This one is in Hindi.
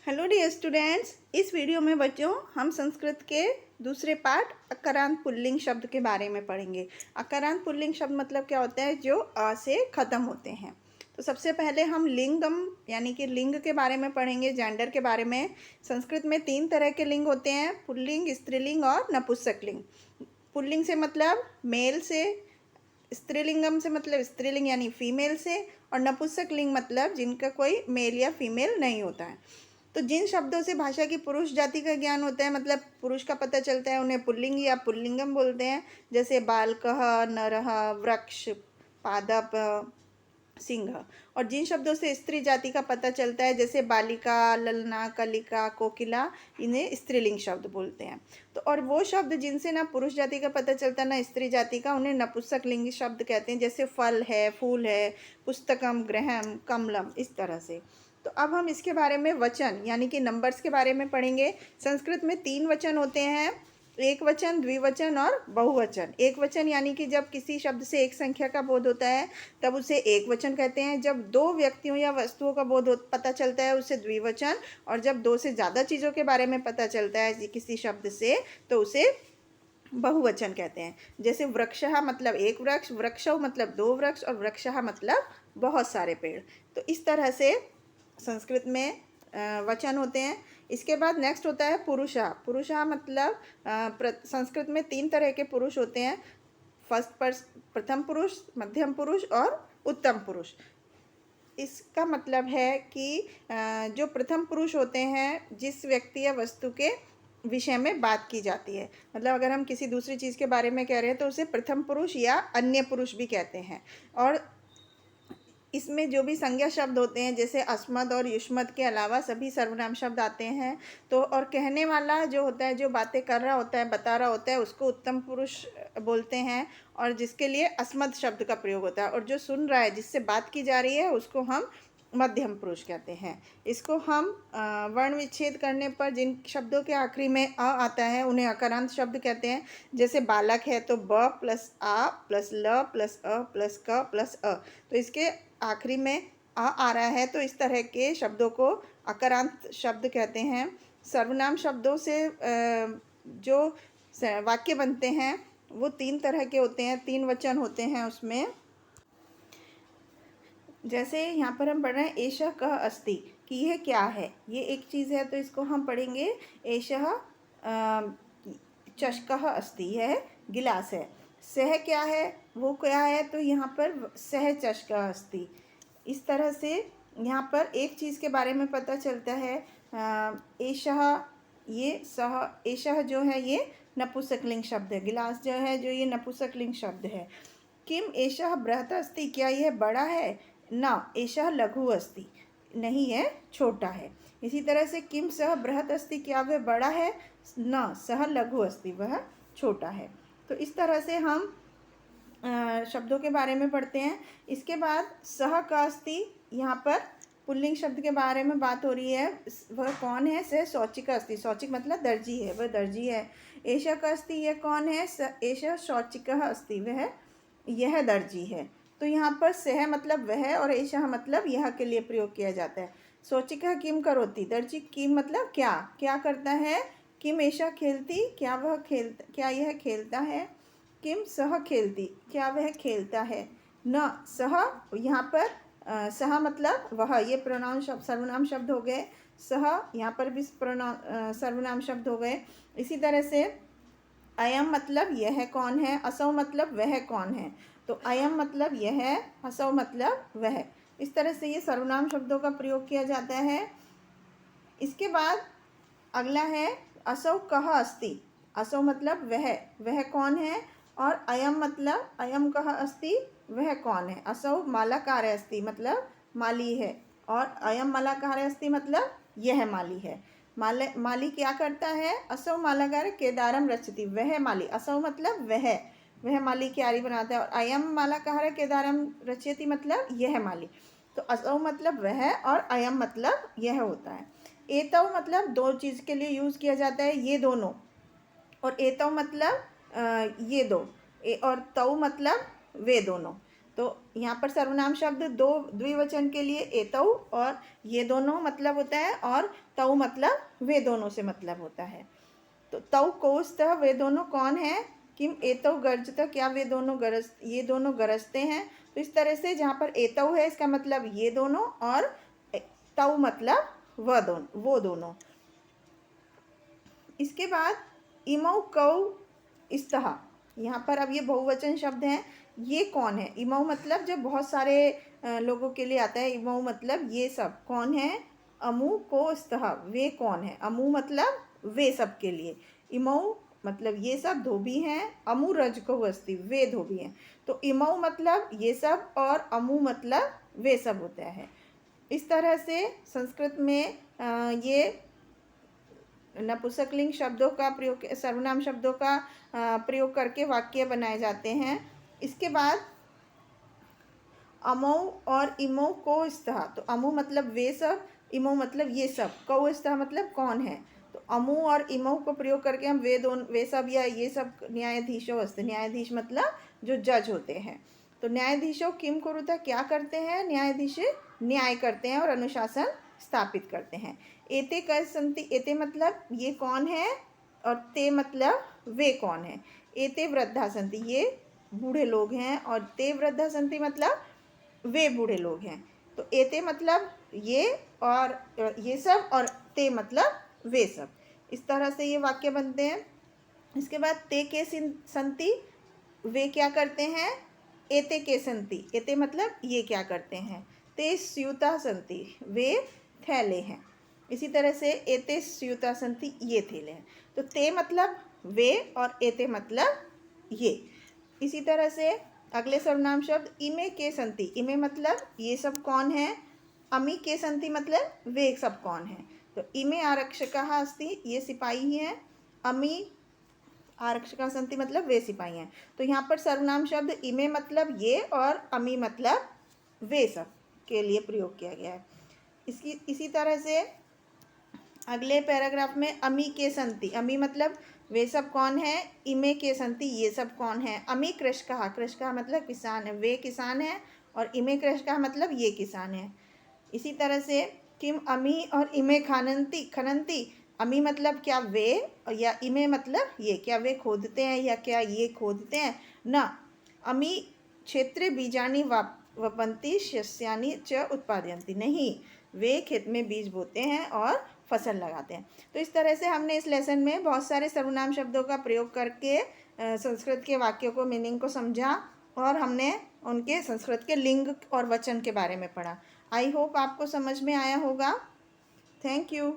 हेलो डियर स्टूडेंट्स, इस वीडियो में बच्चों हम संस्कृत के दूसरे पार्ट अकारांत पुल्लिंग शब्द के बारे में पढ़ेंगे। अकारांत पुल्लिंग शब्द मतलब क्या होता है? जो अ से ख़त्म होते हैं। तो सबसे पहले हम लिंगम यानी कि लिंग के बारे में पढ़ेंगे, जेंडर के बारे में। संस्कृत में 3 तरह के लिंग होते हैं: पुल्लिंग, स्त्रीलिंग और नपुंसकलिंग। पुल्लिंग से मतलब मेल से, स्त्रीलिंगम से मतलब स्त्रीलिंग यानी फीमेल से, और नपुंसकलिंग मतलब जिनका कोई मेल या फीमेल नहीं होता है। तो जिन शब्दों से भाषा की पुरुष जाति का ज्ञान होता है, मतलब पुरुष का पता चलता है, उन्हें पुल्लिंग या पुल्लिंगम बोलते हैं। जैसे बालकः, नरः, वृक्ष, पादप, सिंह। और जिन शब्दों से स्त्री जाति का पता चलता है, जैसे बालिका, ललना, कलिका, कोकिला, इन्हें स्त्रीलिंग शब्द बोलते हैं। तो और वो शब्द जिनसे ना पुरुष जाति का पता चलता ना स्त्री जाति का, उन्हें नपुंसकलिंगी शब्द कहते हैं। जैसे फल है, फूल है, पुस्तकम, ग्रहम, कमलम, इस तरह से। तो अब हम इसके बारे में वचन यानी कि नंबर्स के बारे में पढ़ेंगे। संस्कृत में 3 वचन होते हैं: एक वचन, द्विवचन और बहुवचन। एक वचन यानी कि जब किसी शब्द से एक संख्या का बोध होता है तब उसे एक वचन कहते हैं। जब 2 व्यक्तियों या वस्तुओं का पता चलता है उसे द्विवचन। और जब 2 से ज़्यादा चीज़ों के बारे में पता चलता है किसी शब्द से तो उसे बहुवचन कहते हैं। जैसे वृक्षः मतलब एक वृक्ष, वृक्षौ मतलब 2 वृक्ष, और वृक्षः मतलब बहुत सारे पेड़। तो इस तरह से संस्कृत में वचन होते हैं। इसके बाद नेक्स्ट होता है पुरुषः। पुरुषः मतलब संस्कृत में 3 तरह के पुरुष होते हैं: प्रथम पुरुष, मध्यम पुरुष और उत्तम पुरुष। इसका मतलब है कि जो प्रथम पुरुष होते हैं, जिस व्यक्ति या वस्तु के विषय में बात की जाती है, मतलब अगर हम किसी दूसरी चीज़ के बारे में कह रहे हैं तो उसे प्रथम पुरुष या अन्य पुरुष भी कहते हैं। और इसमें जो भी संज्ञा शब्द होते हैं, जैसे अस्मद और युष्मद के अलावा सभी सर्वनाम शब्द आते हैं। तो और कहने वाला जो होता है, जो बातें कर रहा होता है, बता रहा होता है, उसको उत्तम पुरुष बोलते हैं, और जिसके लिए अस्मद शब्द का प्रयोग होता है। और जो सुन रहा है, जिससे बात की जा रही है, उसको हम मध्यम पुरुष कहते हैं। इसको हम वर्ण विच्छेद करने पर जिन शब्दों के आखिरी में अ आता है उन्हें अकारांत शब्द कहते हैं। जैसे बालक है तो ब प्लस आ प्लस ल प्लस अ प्लस क प्लस अ। तो इसके आखिरी में आ रहा है, तो इस तरह के शब्दों को अकारांत शब्द कहते हैं। सर्वनाम शब्दों से जो वाक्य बनते हैं वो 3 तरह के होते हैं, 3 वचन होते हैं उसमें। जैसे यहाँ पर हम पढ़ रहे हैं एषः कः अस्ति, कि यह क्या है, ये एक चीज़ है, तो इसको हम पढ़ेंगे एषः चषकः अस्ति, यह गिलास है। सह क्या है, वो क्या है, तो यहाँ पर सह चषकः अस्ति। इस तरह से यहाँ पर एक चीज़ के बारे में पता चलता है। एषः, ये सह, एषः जो है ये नपुंसकलिंग शब्द है। गिलास जो है, जो ये नपुंसकलिंग शब्द है। किम एषः बृहत् अस्ति, क्या यह बड़ा है? न एषः लघु अस्ति, नहीं यह छोटा है। इसी तरह से किम सः बृहत् अस्ति, क्या वह बड़ा है? न सः लघु अस्ति, वह छोटा है। तो इस तरह से हम शब्दों के बारे में पढ़ते हैं। इसके बाद सः का अस्ति, यहाँ पर पुल्लिंग शब्द के बारे में बात हो रही है। वह कौन है? सह शौचिक अस्ति, शौचिक मतलब दर्जी है, वह दर्जी है। एषः का अस्ति, यह कौन है? एषः शौचिकः अस्ति, वह यह दर्जी है। तो यहाँ पर सह मतलब वह और एषः मतलब यह के लिए प्रयोग किया जाता है। शौचिकः किम करोति, दर्जी किम मतलब क्या, क्या करता है। किम एषः खेलती, क्या वह क्या यह खेलता है। किम सह खेलती, क्या वह खेलता है। न सह, यहाँ पर सह मतलब वह, ये प्रोनाउन शब्द, सर्वनाम शब्द हो गए। सह यहाँ पर भी सर्वनाम शब्द हो गए। इसी तरह से अयम मतलब यह कौन है, असौ मतलब वह कौन है। तो अयम मतलब यह, असौ मतलब वह। इस तरह से ये सर्वनाम शब्दों का प्रयोग किया जाता है। इसके बाद अगला है असौ कः अस्ति। असौ मतलब वह कौन है। और अयम मतलब अयम कः अस्ति, वह कौन है। असौ मालाकार अस्ति मतलब माली है, और अयम मालाकार अस्ति मतलब यह माली है। माली क्या करता है। असौ मालाकार केदारम रचति, वह माली, असौ मतलब वह माली क्यारी बनाता है। और अयम मालाकार केदारम रचयति मतलब यह माली। तो असौ मतलब वह और अयम मतलब यह होता है। एतौ मतलब 2 चीज़ के लिए यूज़ किया जाता है, ये दोनों। और एतौ मतलब ये दो, और तौ मतलब वे दोनों। तो यहाँ पर सर्वनाम शब्द दो द्विवचन के लिए एतौ और ये दोनों मतलब होता है, और तौ मतलब वे दोनों से मतलब होता है। तो तौ कौस्तः वे दोनों कौन है, किम एतौ गर्जतः क्या वे दोनों ये दोनों गरजते हैं। तो इस तरह से जहाँ पर एतौ है इसका मतलब ये दोनों, और तौ मतलब वो दोनों। इसके बाद इमौ कौ स्तः, यहाँ पर अब ये बहुवचन शब्द हैं। ये कौन है, इमौ मतलब जब बहुत सारे लोगों के लिए आता है, इमौ मतलब ये सब कौन है। अमु को स्तः वे कौन है, अमु मतलब वे सब के लिए, इमौ मतलब ये सब धोबी हैं, अमु रजको अस्ति वे धोबी हैं। तो इमौ मतलब ये सब और अमु मतलब वे सब होता है। इस तरह से संस्कृत में ये नपुंसकलिंग शब्दों का प्रयोग, सर्वनाम शब्दों का प्रयोग करके वाक्य बनाए जाते हैं। इसके बाद अमौ और इमौ को स्तः, तो अमु मतलब वे सब, इमौ मतलब ये सब, कौ स्तः मतलब कौन है। तो अमु और इमौ को प्रयोग करके हम वे सब या ये सब न्यायाधीशों अस्ति, न्यायाधीश मतलब जो जज होते हैं। तो न्यायाधीशों किम कुरुतः क्या करते हैं, न्यायाधीश न्याय करते हैं और अनुशासन स्थापित करते हैं। एते कै सन्ति, एते मतलब ये कौन है, और ते मतलब वे कौन है। एते वृद्धा सन्ति ये बूढ़े लोग हैं, और ते वृद्धा सन्ति मतलब वे बूढ़े लोग हैं। तो एते मतलब ये, और ये सब, और ते मतलब वे सब। इस तरह से ये वाक्य बनते हैं। इसके बाद ते के संति वे क्या करते हैं, एते के संति, एते मतलब ये क्या करते हैं। ते स्यूता संति वे थैले हैं। इसी तरह से एते स्यूता संति ये थैले हैं। तो ते मतलब वे और एते मतलब ये। इसी तरह से अगले सर्वनाम शब्द इमे के संति, इमे मतलब ये सब कौन है, अमी के संति मतलब वे सब कौन है। तो इमे आरक्षकः अस्ति ये सिपाही ही हैं, अमी आरक्षकः संति मतलब वे सिपाही हैं। तो यहाँ पर सर्वनाम शब्द इमे मतलब ये और अमी मतलब वे सब के लिए प्रयोग किया गया है। इसी तरह से अगले पैराग्राफ में अमी के संति, अमी मतलब वे सब कौन है, इमे के संति ये सब कौन है। अमी कृषकः, कृषकः मतलब किसान है, वे किसान है, और इमे कृषकः मतलब ये किसान है। इसी तरह से किम अमी और इमे खनन्ति, खनन्ति अमी मतलब क्या वे, या इमे मतलब ये क्या वे खोदते हैं या क्या ये खोदते हैं ना। अमी क्षेत्रे बीजानि वपन्ति सस्यानि च उत्पादयन्ति, नहीं वे खेत में बीज बोते हैं और फसल लगाते हैं। तो इस तरह से हमने इस लेसन में बहुत सारे सर्वनाम शब्दों का प्रयोग करके संस्कृत के वाक्यों को, मीनिंग को समझा, और हमने उनके संस्कृत के लिंग और वचन के बारे में पढ़ा। आई होप आपको समझ में आया होगा। Thank you.